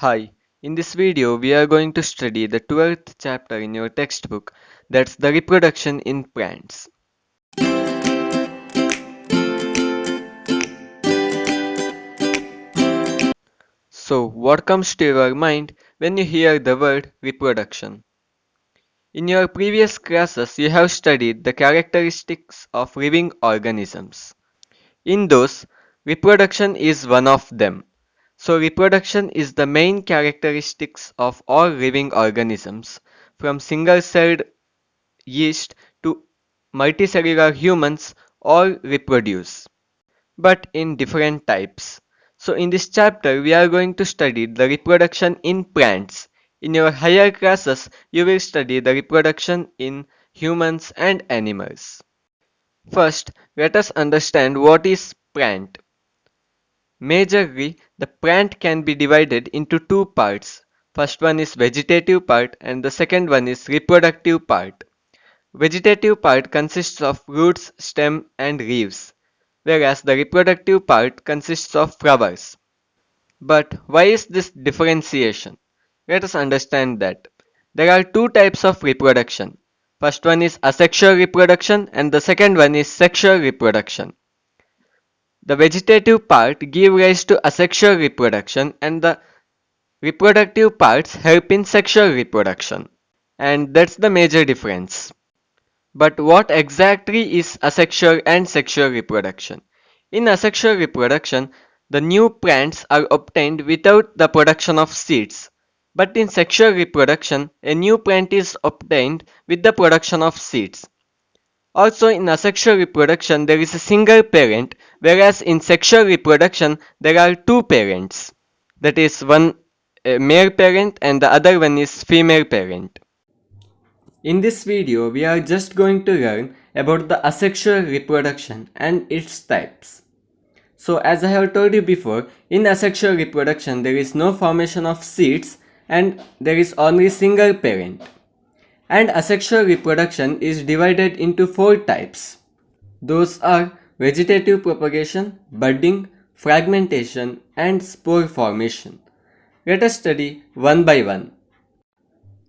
Hi, in this video we are going to study the 12th chapter in your textbook, that's the reproduction in plants. So, what comes to your mind when you hear the word reproduction? In your previous classes, you have studied the characteristics of living organisms. In those, reproduction is one of them. So reproduction is the main characteristics of all living organisms, from single-celled yeast to multicellular humans all reproduce, but in different types. So in this chapter, we are going to study the reproduction in plants. In your higher classes, you will study the reproduction in humans and animals. First, let us understand what is plant. Majorly, the plant can be divided into two parts. First one is vegetative part and the second one is reproductive part. Vegetative part consists of roots, stem and leaves, whereas the reproductive part consists of flowers. But why is this differentiation? Let us understand that. There are two types of reproduction. First one is asexual reproduction and the second one is sexual reproduction. The vegetative part give rise to asexual reproduction and the reproductive parts help in sexual reproduction. And that's the major difference. But what exactly is asexual and sexual reproduction? In asexual reproduction, the new plants are obtained without the production of seeds. But in sexual reproduction, a new plant is obtained with the production of seeds. Also, in asexual reproduction, there is a single parent, whereas in sexual reproduction, there are two parents. That is, one male parent and the other one is female parent. In this video, we are just going to learn about the asexual reproduction and its types. So as I have told you before, in asexual reproduction there is no formation of seeds and there is only single parent. And asexual reproduction is divided into four types. Those are vegetative propagation, budding, fragmentation and spore formation. Let us study one by one.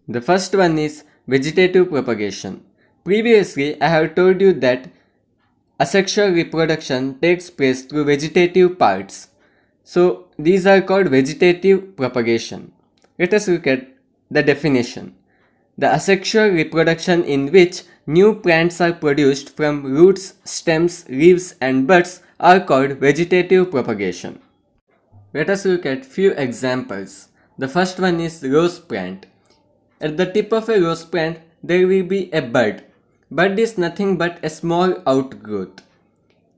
The first one is vegetative propagation. Previously, I have told you that asexual reproduction takes place through vegetative parts. So, these are called vegetative propagation. Let us look at the definition. The asexual reproduction in which new plants are produced from roots, stems, leaves and buds are called vegetative propagation. Let us look at few examples. The first one is rose plant. At the tip of a rose plant, there will be a bud. Bud is nothing but a small outgrowth.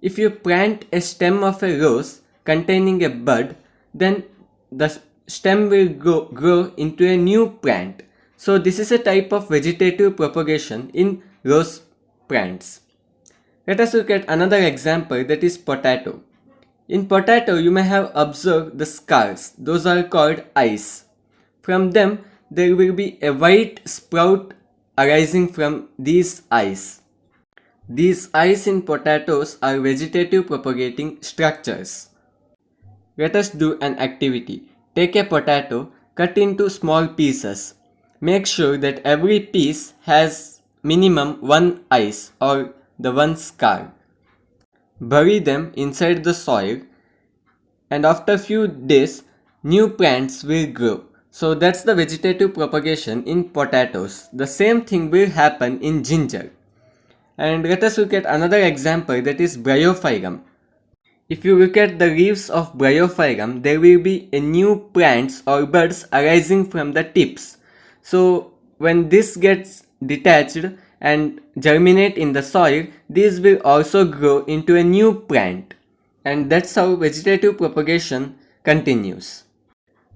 If you plant a stem of a rose containing a bud, then the stem will grow into a new plant. So this is a type of vegetative propagation in rose plants. Let us look at another example, that is potato. In potato, you may have observed the scars. Those are called eyes. From them, there will be a white sprout arising from these eyes. These eyes in potatoes are vegetative propagating structures. Let us do an activity. Take a potato, cut into small pieces. Make sure that every piece has minimum one eyes or the one scar. Bury them inside the soil and after few days new plants will grow. So that's the vegetative propagation in potatoes. The same thing will happen in ginger. And let us look at another example, that is bryophyllum. If you look at the leaves of bryophyllum, there will be a new plants or buds arising from the tips. So when this gets detached and germinate in the soil, these will also grow into a new plant. And that's how vegetative propagation continues.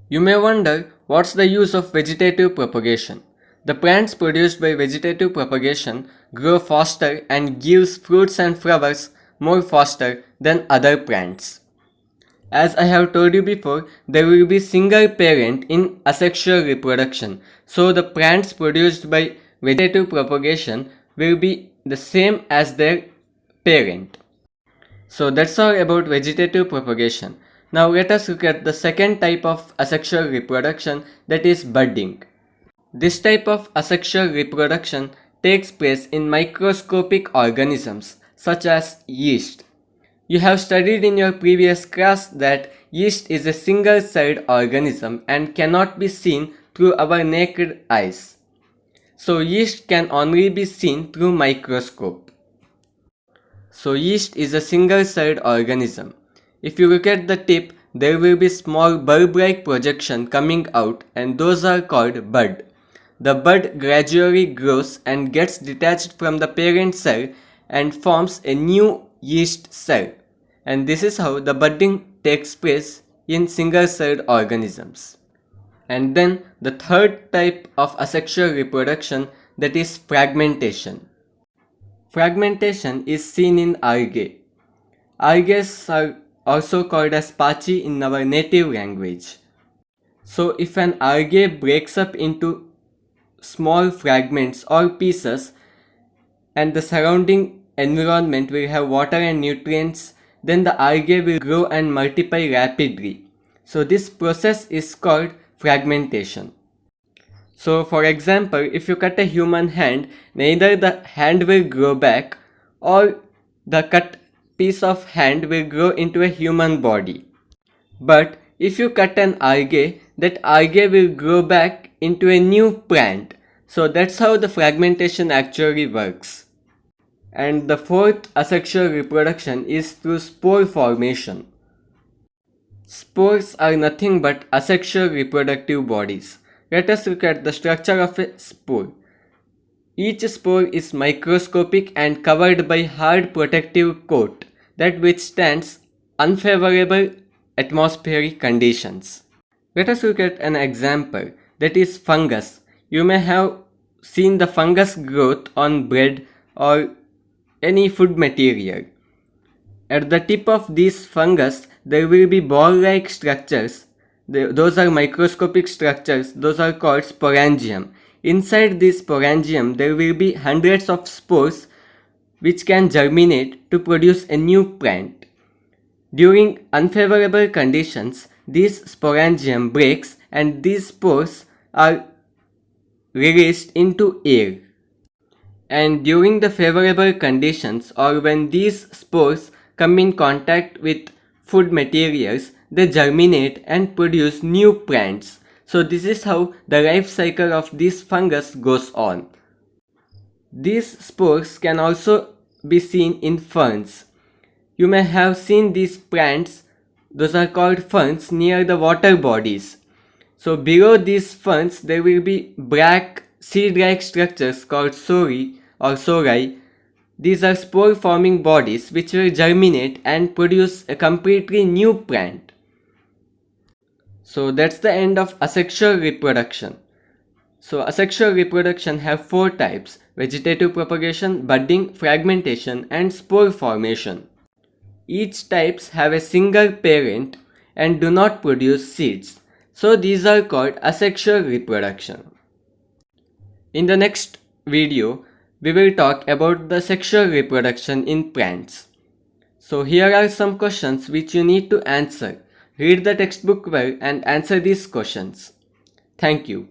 You may wonder, what's the use of vegetative propagation? The plants produced by vegetative propagation grow faster and gives fruits and flowers more faster than other plants. As I have told you before, there will be single parent in asexual reproduction. So the plants produced by vegetative propagation will be the same as their parent. So that's all about vegetative propagation. Now let us look at the second type of asexual reproduction, that is budding. This type of asexual reproduction takes place in microscopic organisms such as yeast. You have studied in your previous class that yeast is a single-celled organism and cannot be seen through our naked eyes. So yeast can only be seen through microscope. So yeast is a single-celled organism. If you look at the tip, there will be small bulb-like projection coming out, and those are called bud. The bud gradually grows and gets detached from the parent cell and forms a new yeast cell. And this is how the budding takes place in single-celled organisms. And then the third type of asexual reproduction, that is fragmentation. Fragmentation is seen in algae. Algae are also called as pachi in our native language. So if an algae breaks up into small fragments or pieces and the surrounding environment will have water and nutrients, then the algae will grow and multiply rapidly. So this process is called fragmentation. So for example, if you cut a human hand, neither the hand will grow back or the cut piece of hand will grow into a human body. But if you cut an algae, that algae will grow back into a new plant. So that's how the fragmentation actually works. And the fourth asexual reproduction is through spore formation. Spores are nothing but asexual reproductive bodies. Let us look at the structure of a spore. Each spore is microscopic and covered by hard protective coat that withstands unfavorable atmospheric conditions. Let us look at an example, that is fungus. You may have seen the fungus growth on bread or any food material. At the tip of these fungus, there will be ball-like structures. Those are microscopic structures. Those are called sporangium. Inside this sporangium, there will be hundreds of spores which can germinate to produce a new plant. During unfavorable conditions, this sporangium breaks and these spores are released into air. And during the favorable conditions, or when these spores come in contact with food materials, they germinate and produce new plants. So this is how the life cycle of this fungus goes on. These spores can also be seen in ferns. You may have seen these plants, those are called ferns, near the water bodies. So below these ferns there will be black seed-like structures called sori. These are spore-forming bodies which will germinate and produce a completely new plant. So that's the end of asexual reproduction. So asexual reproduction have four types: vegetative propagation, budding, fragmentation, and spore formation. Each types have a single parent and do not produce seeds. So these are called asexual reproduction. In the next video, we will talk about the sexual reproduction in plants. So here are some questions which you need to answer. Read the textbook well and answer these questions. Thank you.